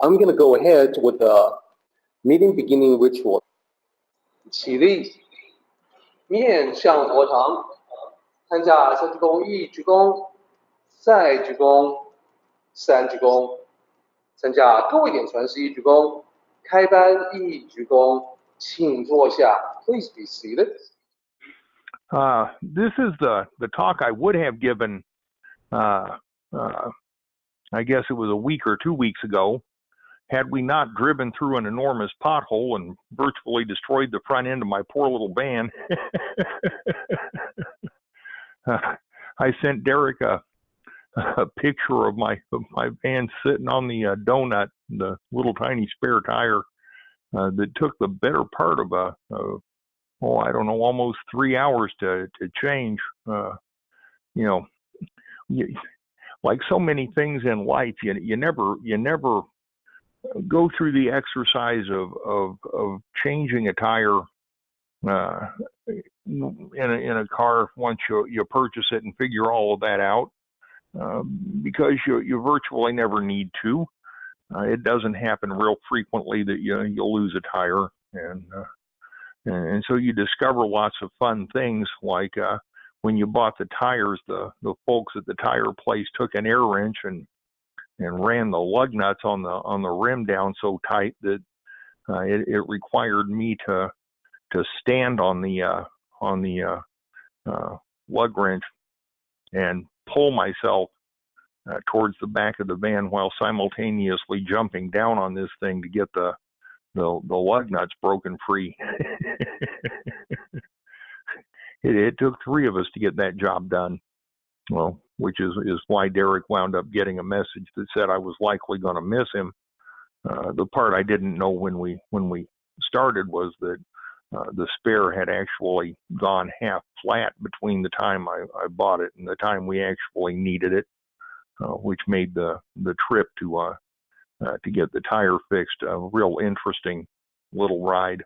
I'm going to go ahead with the meeting beginning ritual. 起立，面向佛堂，参加三鞠躬、一鞠躬、再鞠躬、三鞠躬，参加各位点传世一鞠躬，开班一鞠躬，请坐下。Please be seated. This is the talk I would have given, I guess it was a week or 2 weeks ago, had we not driven through an enormous pothole and virtually destroyed the front end of my poor little van. I sent Derek a picture of my van sitting on the donut, the little tiny spare tire that took the better part of almost 3 hours to change. Like so many things in life, you never go through the exercise of changing a tire in a car once you purchase it and figure all of that out, because you virtually never need to. It doesn't happen real frequently that you'll lose a tire, and so you discover lots of fun things, like when you bought the tires, the folks at the tire place took an air wrench and ran the lug nuts on the rim down so tight that it required me to stand on the lug wrench and pull myself towards the back of the van while simultaneously jumping down on this thing to get the lug nuts broken free. It took 3 of us to get that job done. Well, which is why Derek wound up getting a message that said I was likely going to miss him. The part I didn't know when we started was that the spare had actually gone half flat between the time I bought it and the time we actually needed it, which made the trip to get the tire fixed a real interesting little ride.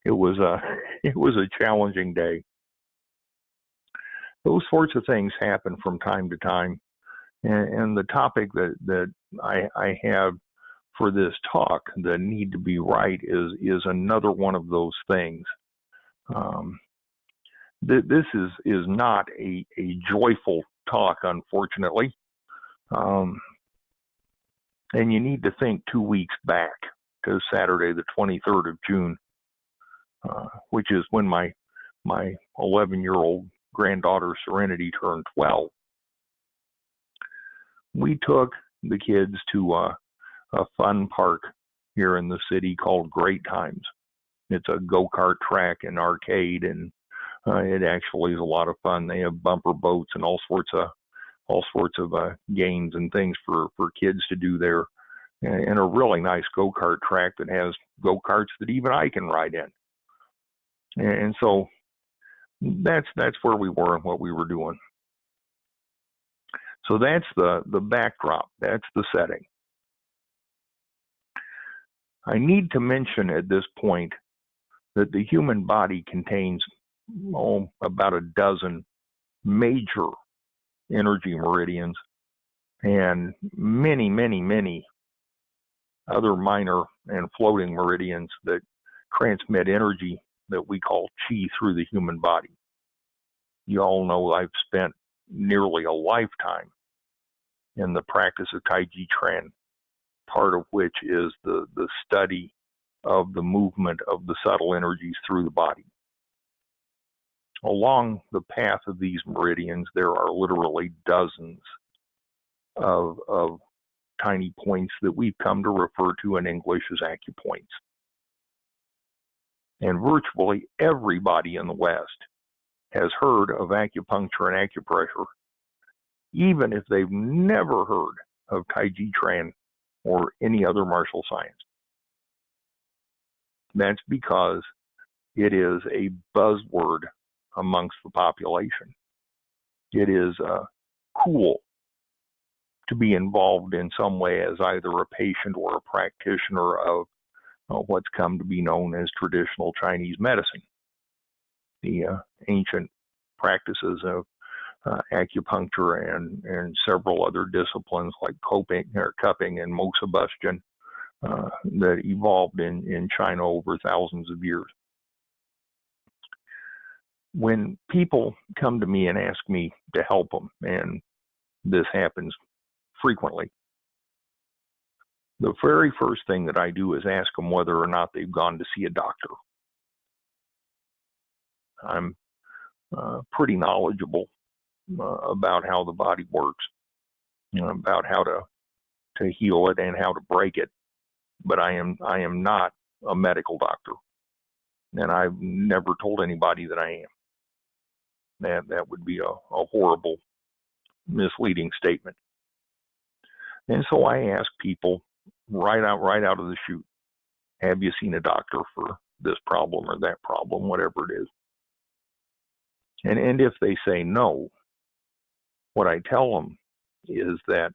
It was a challenging day. Those sorts of things happen from time to time, and the topic that I have for this talk, the need to be right, is another one of those things. This is not a joyful talk, unfortunately, and you need to think 2 weeks back to Saturday, the 23rd of June, which is when my 11-year-old granddaughter Serenity turned 12. We took the kids to a fun park here in the city called Great Times. It's a go-kart track and arcade, and it actually is a lot of fun. They have bumper boats and all sorts of games and things for kids to do there, and a really nice go-kart track that has go-karts that even I can ride in. And so that's where we were and what we were doing. So that's the backdrop. That's the setting. I need to mention at this point that the human body contains about a dozen major energy meridians and many other minor and floating meridians that transmit energy that we call Qi through the human body. You all know I've spent nearly a lifetime in the practice of Tai Chi Chuan, part of which is the study of the movement of the subtle energies through the body. Along the path of these meridians, there are literally dozens of tiny points that we've come to refer to in English as acupoints. And virtually everybody in the West has heard of acupuncture and acupressure, even if they've never heard of Tai Chi Chuan or any other martial science. That's because it is a buzzword amongst the population. It is cool to be involved in some way as either a patient or a practitioner of what's come to be known as traditional Chinese medicine, the ancient practices of acupuncture and several other disciplines like cupping and moxibustion that evolved in China over thousands of years. When people come to me and ask me to help them, and this happens frequently, the very first thing that I do is ask them whether or not they've gone to see a doctor. I'm pretty knowledgeable about how the body works, about how to heal it and how to break it, but I am not a medical doctor, and I've never told anybody that I am. That would be a horrible, misleading statement. And so I ask people right out of the chute, have you seen a doctor for this problem or that problem, whatever it is? And if they say no, what I tell them is that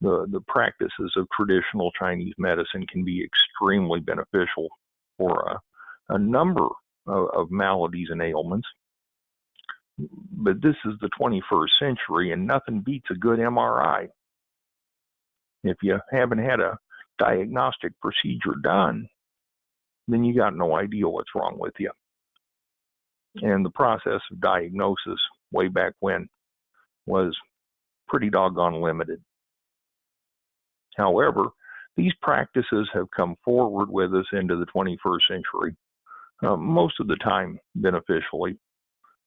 the practices of traditional Chinese medicine can be extremely beneficial for a number of maladies and ailments. But this is the 21st century, and nothing beats a good MRI. If you haven't had a diagnostic procedure done, then you got no idea what's wrong with you. And the process of diagnosis way back when was pretty doggone limited. However, these practices have come forward with us into the 21st century, most of the time beneficially,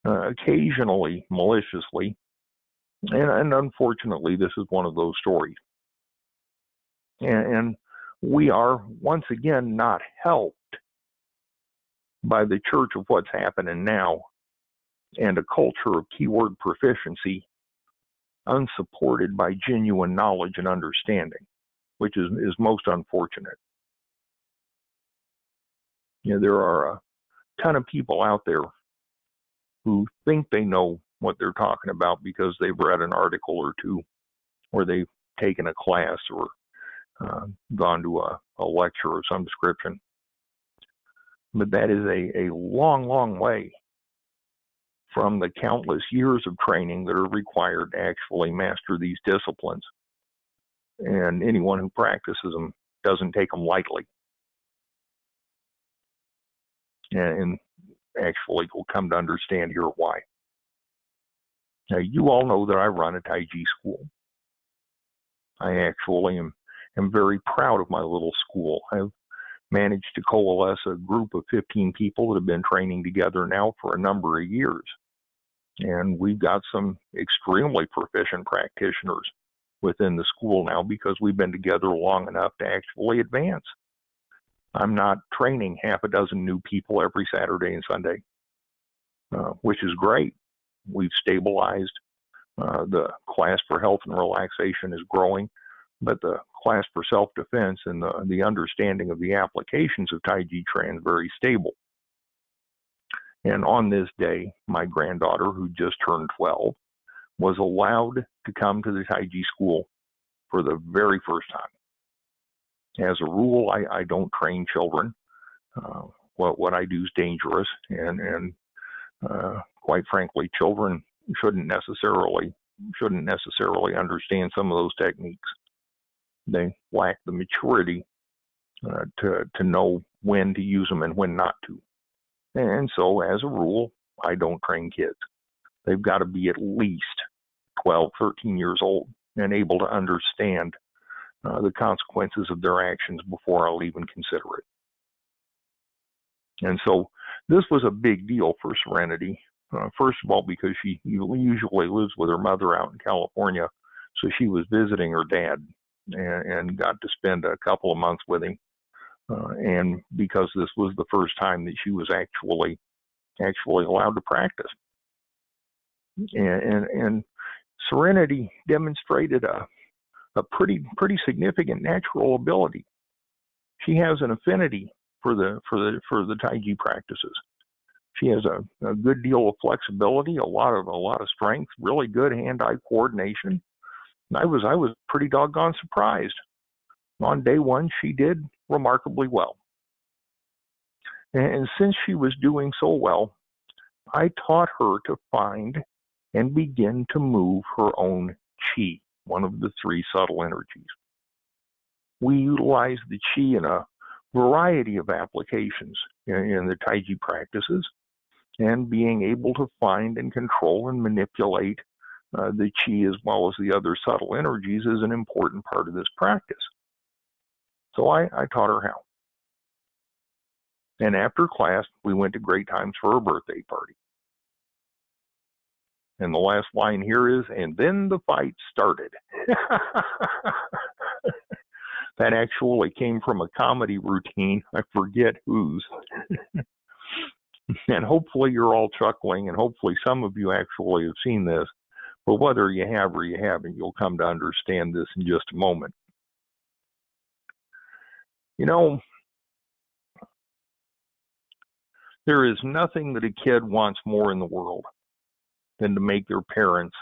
occasionally maliciously, and unfortunately, this is one of those stories. And we are, once again, not helped by the church of what's happening now and a culture of keyword proficiency unsupported by genuine knowledge and understanding, which is most unfortunate. There are a ton of people out there who think they know what they're talking about because they've read an article or two, or they've taken a class, or gone to a lecture of some description. But that is a long, long way from the countless years of training that are required to actually master these disciplines. And anyone who practices them doesn't take them lightly. And actually will come to understand here why. Now, you all know that I run a Tai Chi school. I actually am very proud of my little school. I've managed to coalesce a group of 15 people that have been training together now for a number of years. And we've got some extremely proficient practitioners within the school now because we've been together long enough to actually advance. I'm not training half a dozen new people every Saturday and Sunday, which is great. We've stabilized. The class for health and relaxation is growing, but the class for self-defense and the understanding of the applications of Tai Chi Chuan is very stable. And on this day, my granddaughter, who just turned 12, was allowed to come to the Tai Chi school for the very first time. As a rule, I don't train children. What I do is dangerous, and quite frankly, children shouldn't necessarily understand some of those techniques. They lack the maturity to know when to use them and when not to. And so, as a rule, I don't train kids. They've got to be at least 12, 13 years old and able to understand the consequences of their actions before I'll even consider it. And so this was a big deal for Serenity. First of all, because she usually lives with her mother out in California, so she was visiting her dad and got to spend a couple of months with him. And because this was the first time that she was actually allowed to practice. And Serenity demonstrated a pretty significant natural ability. She has an affinity for the Tai Chi practices. She has a good deal of flexibility, a lot of strength, really good hand-eye coordination. And I was pretty doggone surprised. On day one, she did remarkably well. And since she was doing so well, I taught her to find and begin to move her own Qi, one of the three subtle energies. We utilize the Qi in a variety of applications in the Taiji practices, and being able to find and control and manipulate the Qi as well as the other subtle energies is an important part of this practice. So I taught her how. And after class, we went to Great Times for her birthday party. And the last line here is, and then the fight started. That actually came from a comedy routine. I forget whose. And hopefully you're all chuckling, and hopefully some of you actually have seen this. But whether you have or you haven't, you'll come to understand this in just a moment. You know, there is nothing that a kid wants more in the world than to make their parents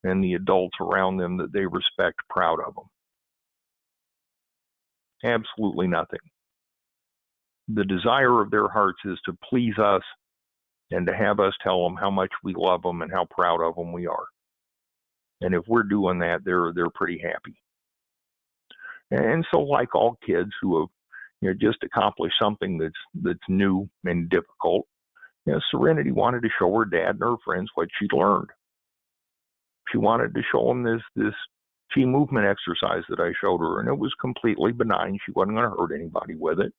and the adults around them that they respect proud of them. Absolutely nothing. The desire of their hearts is to please us and to have us tell them how much we love them and how proud of them we are. And if we're doing that, they're pretty happy. And so, like all kids who have just accomplished something that's new and difficult, Serenity wanted to show her dad and her friends what she'd learned. She wanted to show them this Qi movement exercise that I showed her, and it was completely benign. She wasn't going to hurt anybody with it.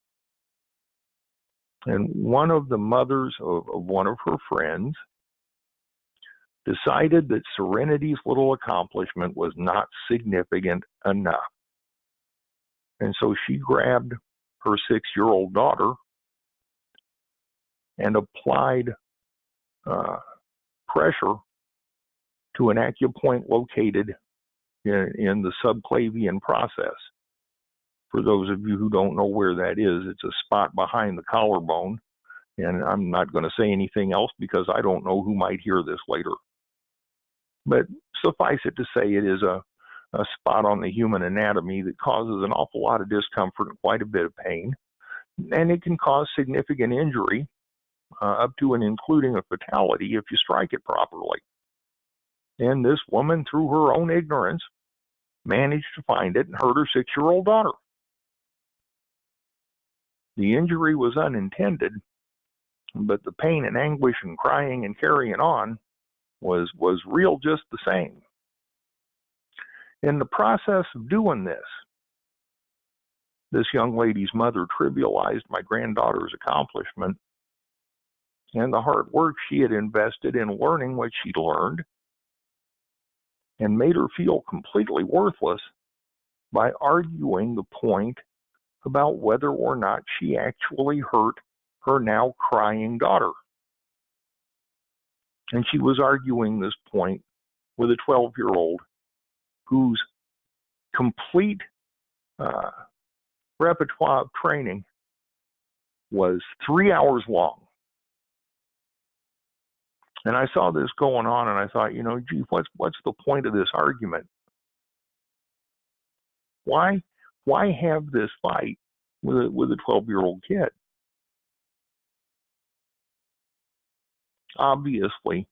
And one of the mothers of one of her friends decided that Serenity's little accomplishment was not significant enough. And so she grabbed her 6-year-old daughter and applied pressure to an acupoint located in the subclavian process. For those of you who don't know where that is, it's a spot behind the collarbone. And I'm not going to say anything else because I don't know who might hear this later. But suffice it to say, it is a spot on the human anatomy that causes an awful lot of discomfort and quite a bit of pain. And it can cause significant injury, up to and including a fatality if you strike it properly. And this woman, through her own ignorance, managed to find it and hurt her 6-year-old daughter. The injury was unintended, but the pain and anguish and crying and carrying on was real just the same. In the process of doing this young lady's mother trivialized my granddaughter's accomplishment and the hard work she had invested in learning what she'd learned, and made her feel completely worthless by arguing the point about whether or not she actually hurt her now crying daughter. And she was arguing this point with a 12-year-old whose complete repertoire of training was 3 hours long. And I saw this going on, and I thought, gee, what's the point of this argument? Why have this fight with a 12-year-old kid? Obviously,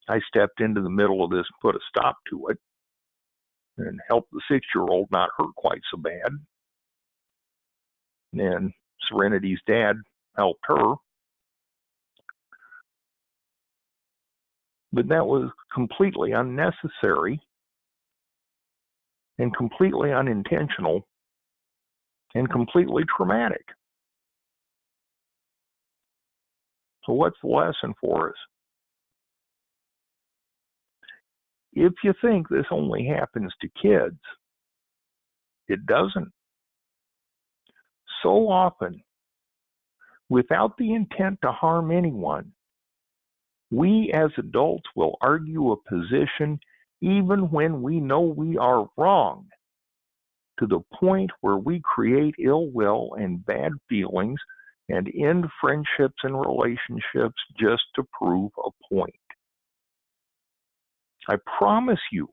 I stepped into the middle of this, put a stop to it, and helped the 6-year-old not hurt quite so bad. And Serenity's dad helped her. But that was completely unnecessary and completely unintentional and completely traumatic. So what's the lesson for us? If you think this only happens to kids, it doesn't. So often, without the intent to harm anyone, we as adults will argue a position even when we know we are wrong, to the point where we create ill will and bad feelings and end friendships and relationships just to prove a point. I promise you,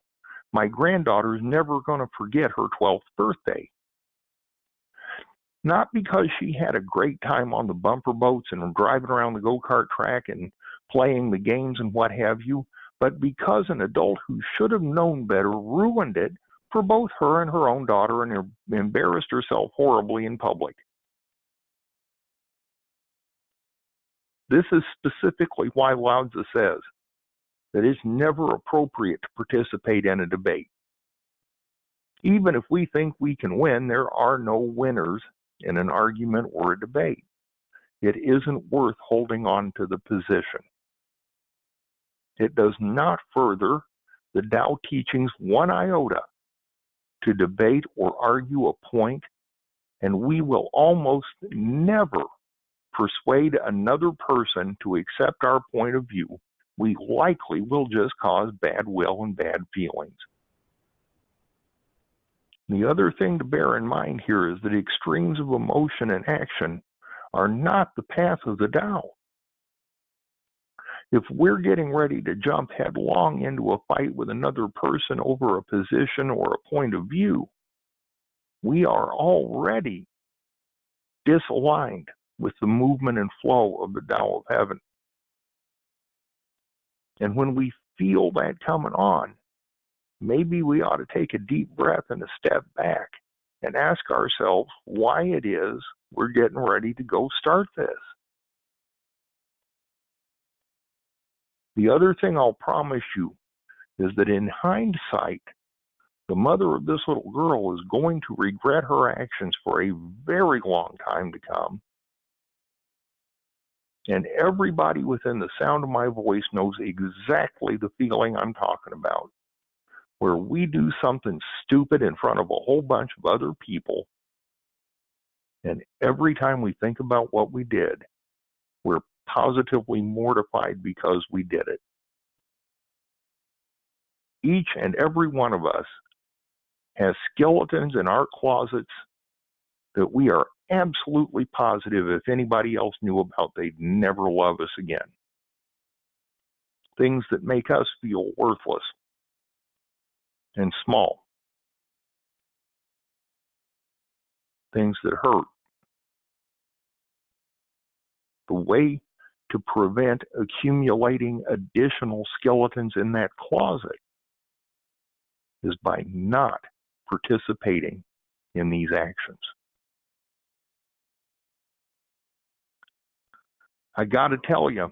my granddaughter's never going to forget her 12th birthday. Not because she had a great time on the bumper boats and driving around the go-kart track and playing the games and what have you, but because an adult who should have known better ruined it for both her and her own daughter and embarrassed herself horribly in public. This is specifically why Lao Tzu says that it's never appropriate to participate in a debate. Even if we think we can win, there are no winners in an argument or a debate. It isn't worth holding on to the position. It does not further the Tao teachings one iota to debate or argue a point, and we will almost never persuade another person to accept our point of view. We likely will just cause bad will and bad feelings. The other thing to bear in mind here is that extremes of emotion and action are not the path of the Tao. If we're getting ready to jump headlong into a fight with another person over a position or a point of view, we are already disaligned with the movement and flow of the Tao of heaven. And when we feel that coming on, maybe we ought to take a deep breath and a step back and ask ourselves why it is we're getting ready to go start this. The other thing I'll promise you is that in hindsight, the mother of this little girl is going to regret her actions for a very long time to come. And everybody within the sound of my voice knows exactly the feeling I'm talking about, where we do something stupid in front of a whole bunch of other people, and every time we think about what we did, we're positively mortified because we did it. Each and every one of us has skeletons in our closets that we are absolutely positive if anybody else knew about, they'd never love us again. Things that make us feel worthless and small. Things that hurt. The way to prevent accumulating additional skeletons in that closet is by not participating in these actions. I got to tell you,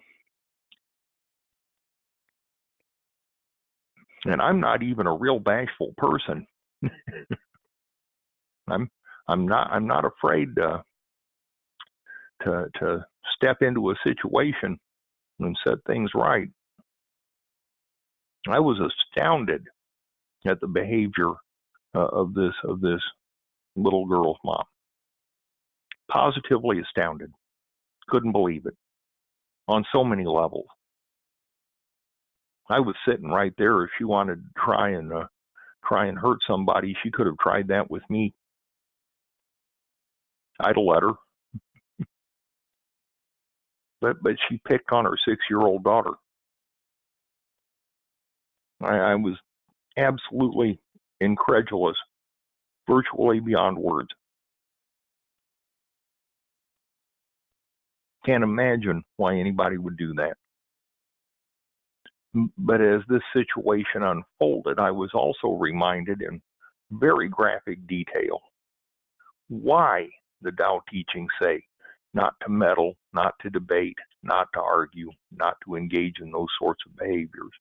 and I'm not even a real bashful person. I'm not afraid to step into a situation and set things right. I was astounded at the behavior of this little girl's mom. Positively astounded. Couldn't believe it on so many levels. I was sitting right there. If she wanted to try and hurt somebody, she could have tried that with me. I'd have let her. But she picked on her 6-year-old daughter. I was absolutely incredulous, virtually beyond words. Can't imagine why anybody would do that. But as this situation unfolded, I was also reminded in very graphic detail why the Tao teachings say not to meddle, not to debate, not to argue, not to engage in those sorts of behaviors.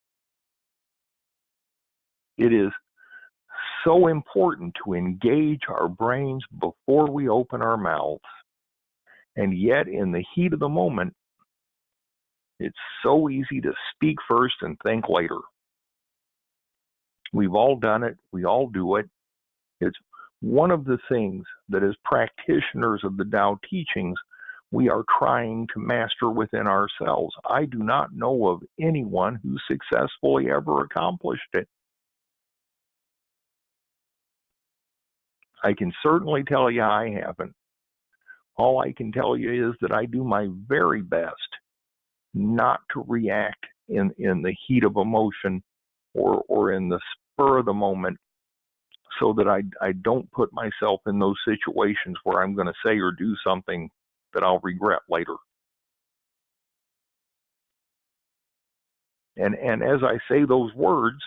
It is so important to engage our brains before we open our mouths, and yet in the heat of the moment, it's so easy to speak first and think later. We've all done it. We all do it. It's one of the things that as practitioners of the Tao teachings, we are trying to master within ourselves. I do not know of anyone who successfully ever accomplished it. I can certainly tell you I haven't. All I can tell you is that I do my very best not to react in the heat of emotion or in the spur of the moment, so that I don't put myself in those situations where I'm going to say or do something that I'll regret later. And as I say those words,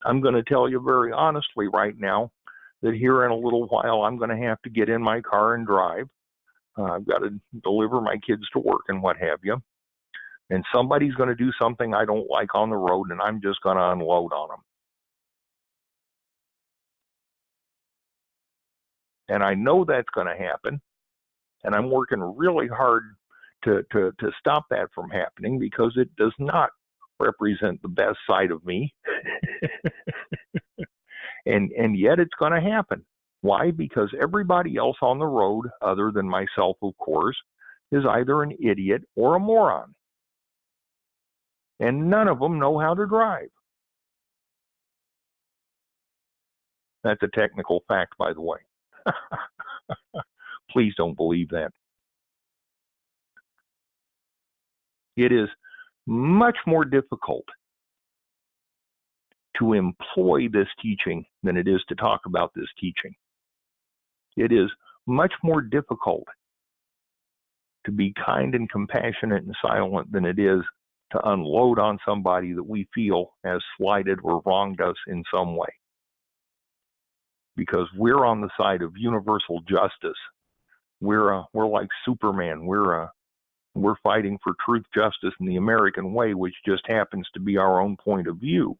I'm going to tell you very honestly right now that here in a little while I'm going to have to get in my car and drive. I've got to deliver my kids to work and what have you. And somebody's going to do something I don't like on the road, and I'm just going to unload on them. And I know that's going to happen, and I'm working really hard to stop that from happening, because it does not represent the best side of me. and yet it's going to happen. Why? Because everybody else on the road, other than myself, of course, is either an idiot or a moron. And none of them know how to drive. That's a technical fact, by the way. Please don't believe that. It is much more difficult to employ this teaching than it is to talk about this teaching. It is much more difficult to be kind and compassionate and silent than it is to unload on somebody that we feel has slighted or wronged us in some way. Because we're on the side of universal justice. We're like Superman. We're fighting for truth, justice, and the American way, which just happens to be our own point of view.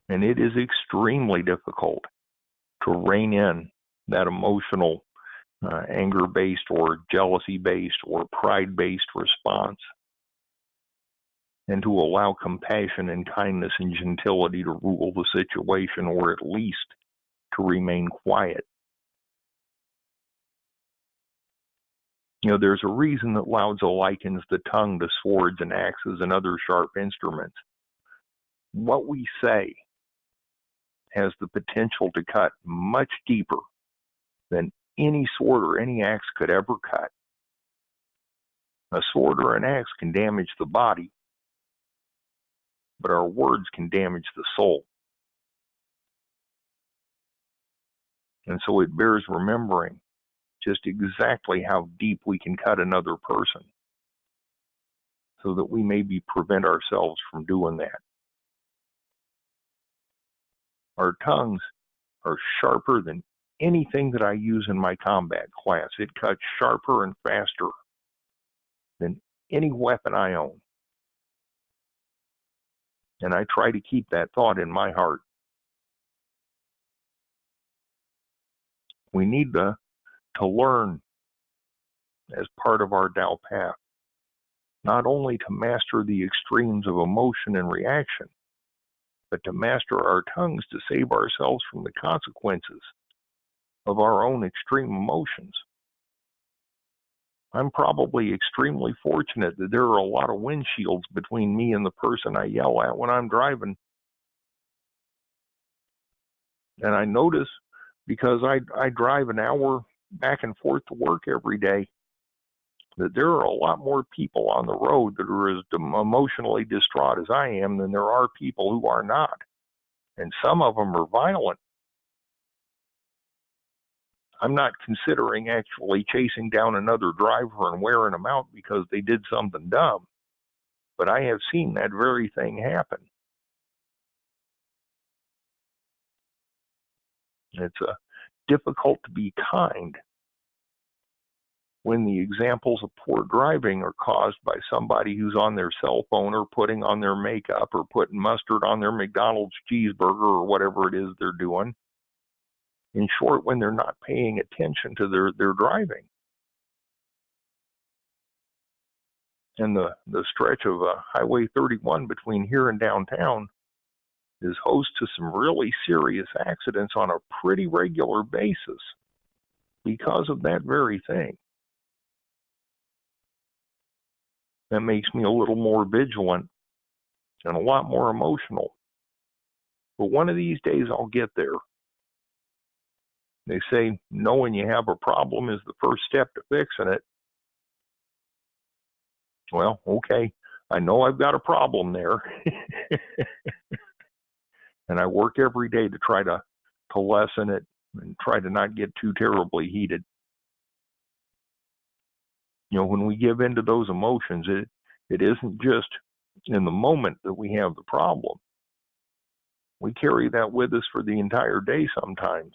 And it is extremely difficult to rein in that emotional, anger-based or jealousy-based or pride-based response, and to allow compassion and kindness and gentility to rule the situation, or at least to remain quiet. You know, there's a reason that Lao Tzu likens the tongue to swords and axes and other sharp instruments. What we say has the potential to cut much deeper than any sword or any axe could ever cut. A sword or an axe can damage the body, but our words can damage the soul. And so it bears remembering just exactly how deep we can cut another person, so that we maybe prevent ourselves from doing that. Our tongues are sharper than anything that I use in my combat class. It cuts sharper and faster than any weapon I own. And I try to keep that thought in my heart. We need to learn, as part of our Tao path, not only to master the extremes of emotion and reaction, but to master our tongues to save ourselves from the consequences of our own extreme emotions. I'm probably extremely fortunate that there are a lot of windshields between me and the person I yell at when I'm driving. And I notice, because I drive an hour back and forth to work every day, that there are a lot more people on the road that are as emotionally distraught as I am than there are people who are not. And some of them are violent. I'm not considering actually chasing down another driver and wearing them out because they did something dumb. But I have seen that very thing happen. It's difficult to be kind when the examples of poor driving are caused by somebody who's on their cell phone, or putting on their makeup, or putting mustard on their McDonald's cheeseburger, or whatever it is they're doing. In short, when they're not paying attention to their driving. And the stretch of Highway 31 between here and downtown is host to some really serious accidents on a pretty regular basis because of that very thing. That makes me a little more vigilant and a lot more emotional. But one of these days I'll get there. They say knowing you have a problem is the first step to fixing it. Well, okay, I know I've got a problem there. And I work every day to try to lessen it and try to not get too terribly heated. When we give in to those emotions, it isn't just in the moment that we have the problem. We carry that with us for the entire day sometimes.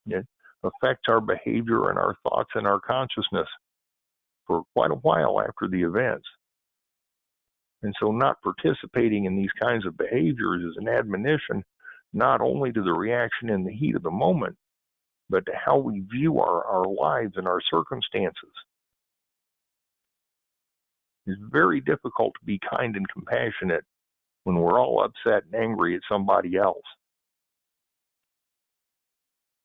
It affects our behavior and our thoughts and our consciousness for quite a while after the events. And so not participating in these kinds of behaviors is an admonition not only to the reaction in the heat of the moment, but to how we view our lives and our circumstances. It's very difficult to be kind and compassionate when we're all upset and angry at somebody else.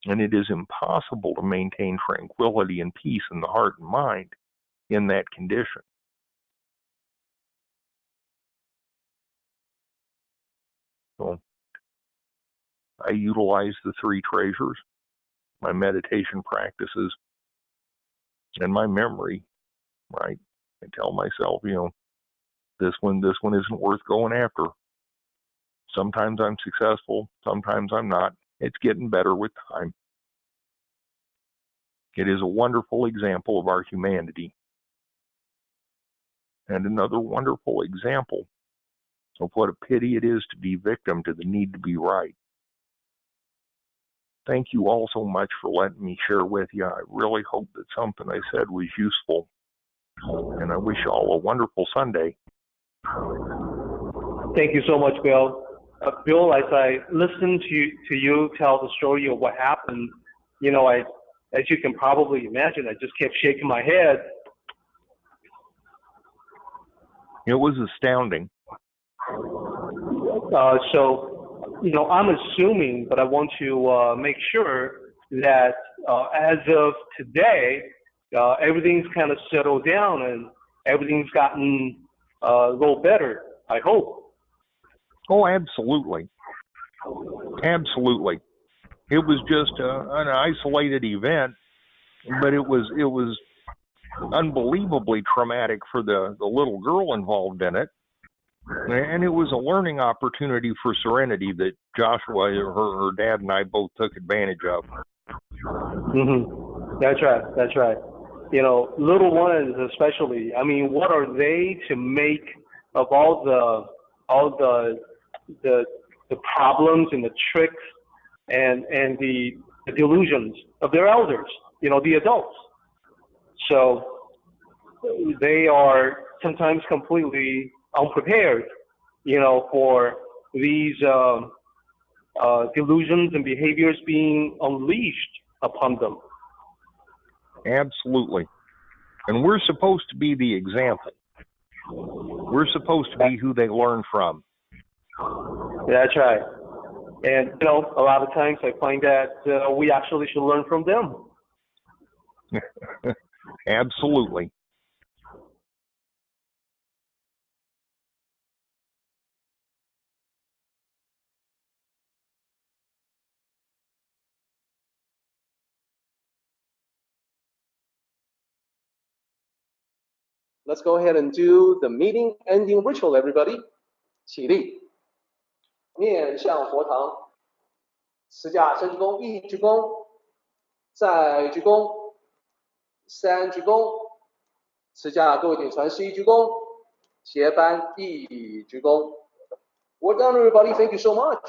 And it is impossible to maintain tranquility and peace in the heart and mind in that condition. So I utilize the three treasures, my meditation practices, and my memory, right? I tell myself, this one isn't worth going after. Sometimes I'm successful, sometimes I'm not. It's getting better with time. It is a wonderful example of our humanity. And another wonderful example of what a pity it is to be victim to the need to be right. Thank you all so much for letting me share with you. I really hope that something I said was useful. And I wish you all a wonderful Sunday. Thank you so much, Bill. Bill, as I listen to you tell the story of what happened, as you can probably imagine, I just kept shaking my head. It was astounding. I'm assuming, but I want to make sure that as of today, everything's kind of settled down and everything's gotten a little better, I hope. Oh, absolutely. Absolutely. It was just an isolated event, but it was unbelievably traumatic for the little girl involved in it. And it was a learning opportunity for serenity that Joshua, her dad, and I both took advantage of. Mm-hmm. That's right. Little ones especially. I mean, what are they to make of all the problems and the tricks and the delusions of their elders? The adults. So they are sometimes completely unprepared, for these delusions and behaviors being unleashed upon them. Absolutely. And we're supposed to be the example. We're supposed to be who they learn from. That's right. And, a lot of times I find that we actually should learn from them. Absolutely. Let's go ahead and do the meeting ending ritual, everybody. 起立，面向佛堂，持架深鞠躬，一鞠躬，再鞠躬，三鞠躬，持架各位顶传十一鞠躬，斜翻一鞠躬。Well done, everybody. Thank you so much.